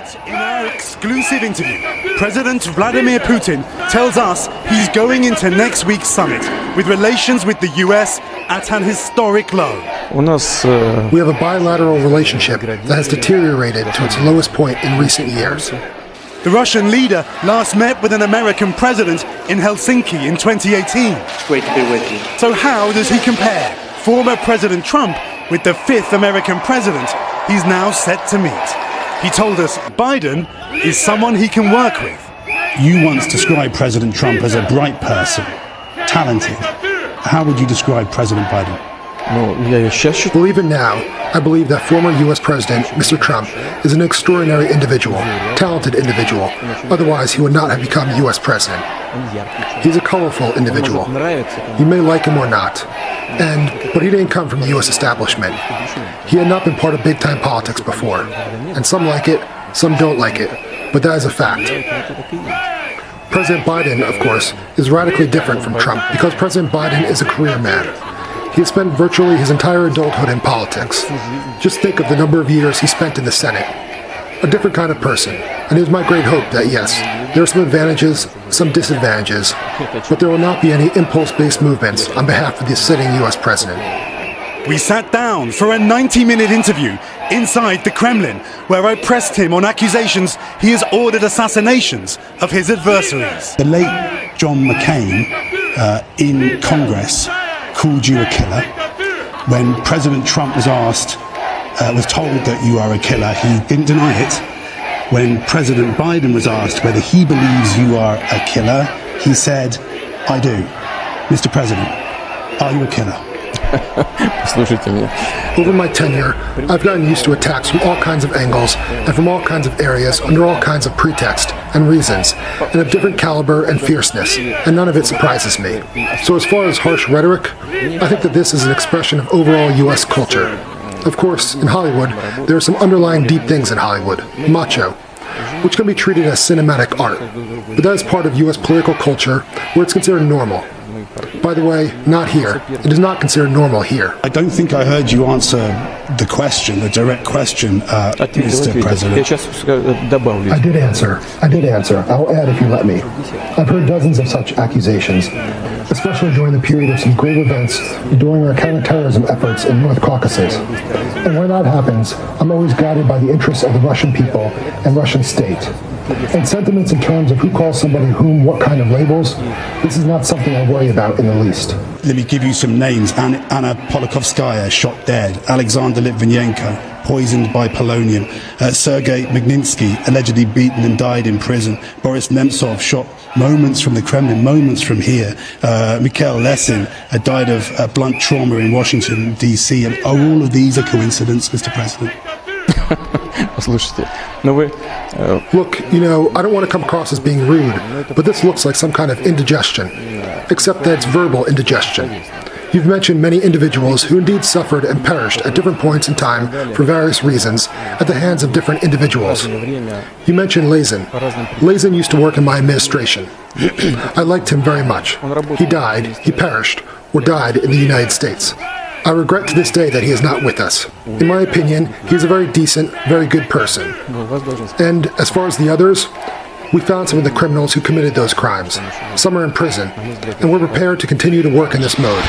In our exclusive interview, President Vladimir Putin tells us he's going into next week's summit with relations with the US at an historic low. We have a bilateral relationship that has deteriorated to its lowest point in recent years. The Russian leader last met with an American president in Helsinki in 2018. It's great to be with you. So how does he compare former President Trump with the fifth American president he's now set to meet? He told us Biden is someone he can work with. You once described President Trump as a bright person, talented. How would you describe President Biden? Well, even now, I believe that former U.S. President, Mr. Trump, is an extraordinary individual, talented individual. Otherwise, he would not have become U.S. President. He's a colorful individual. You may like him or not. But he didn't come from the U.S. establishment. He had not been part of big-time politics before. And some like it, some don't like it. But that is a fact. President Biden, of course, is radically different from Trump because President Biden is a career man. He has spent virtually his entire adulthood in politics. Just think of the number of years he spent in the Senate. A different kind of person. And it is my great hope that, yes, there are some advantages, some disadvantages, but there will not be any impulse-based movements on behalf of the sitting U.S. president. We sat down for a 90-minute interview inside the Kremlin, where I pressed him on accusations he has ordered assassinations of his adversaries. The late John McCain in Congress called you a killer. When President Trump was told that you are a killer, he didn't deny it. When President Biden was asked whether he believes you are a killer, he said, I do. Mr. President, are you a killer? Over my tenure, I've gotten used to attacks from all kinds of angles and from all kinds of areas under all kinds of pretext and reasons, and of different caliber and fierceness, and none of it surprises me. So as far as harsh rhetoric, I think that this is an expression of overall U.S. culture. Of course, in Hollywood, there are some underlying deep things in Hollywood, macho, which can be treated as cinematic art, but that is part of U.S. political culture where it's considered normal. By the way, not here. It is not considered normal here. I don't think I heard you answer the question, the direct question, Mr. President. I did answer. I'll add if you let me. I've heard dozens of such accusations, especially during the period of some grave events during our counterterrorism efforts in North Caucasus. And when that happens, I'm always guided by the interests of the Russian people and Russian state. And sentiments in terms of who calls somebody whom, what kind of labels, this is not something I worry about in the least. Let me give you some names. Anna Politkovskaya, shot dead. Alexander Litvinenko, poisoned by polonium. Sergei Magnitsky, allegedly beaten and died in prison. Boris Nemtsov, shot moments from the Kremlin, moments from here. Mikhail Lesin died of blunt trauma in Washington, D.C. And all of these are coincidence, Mr. President. Look, I don't want to come across as being rude, but this looks like some kind of indigestion, except that it's verbal indigestion. You've mentioned many individuals who indeed suffered and perished at different points in time for various reasons at the hands of different individuals. You mentioned Lesin. Lesin used to work in my administration. I liked him very much. He died, he perished, or died in the United States. I regret to this day that he is not with us. In my opinion, he is a very decent, very good person. And as far as the others, we found some of the criminals who committed those crimes. Some are in prison, and we're prepared to continue to work in this mode.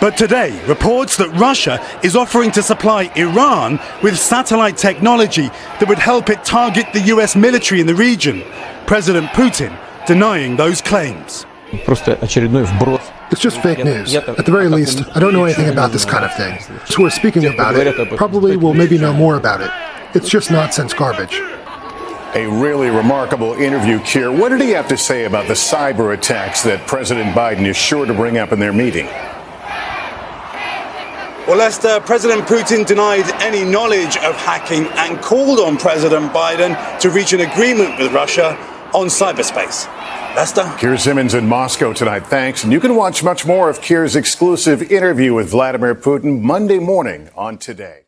But today, reports that Russia is offering to supply Iran with satellite technology that would help it target the US military in the region. President Putin denying those claims. It's just fake news. At the very least, I don't know anything about this kind of thing. Those who are speaking about it probably will maybe know more about it. It's just nonsense garbage. A really remarkable interview, Keir. What did he have to say about the cyber attacks that President Biden is sure to bring up in their meeting? Well, Lester, President Putin denied any knowledge of hacking and called on President Biden to reach an agreement with Russia on cyberspace. Lester? Keir Simmons in Moscow tonight. Thanks. And you can watch much more of Keir's exclusive interview with Vladimir Putin Monday morning on Today.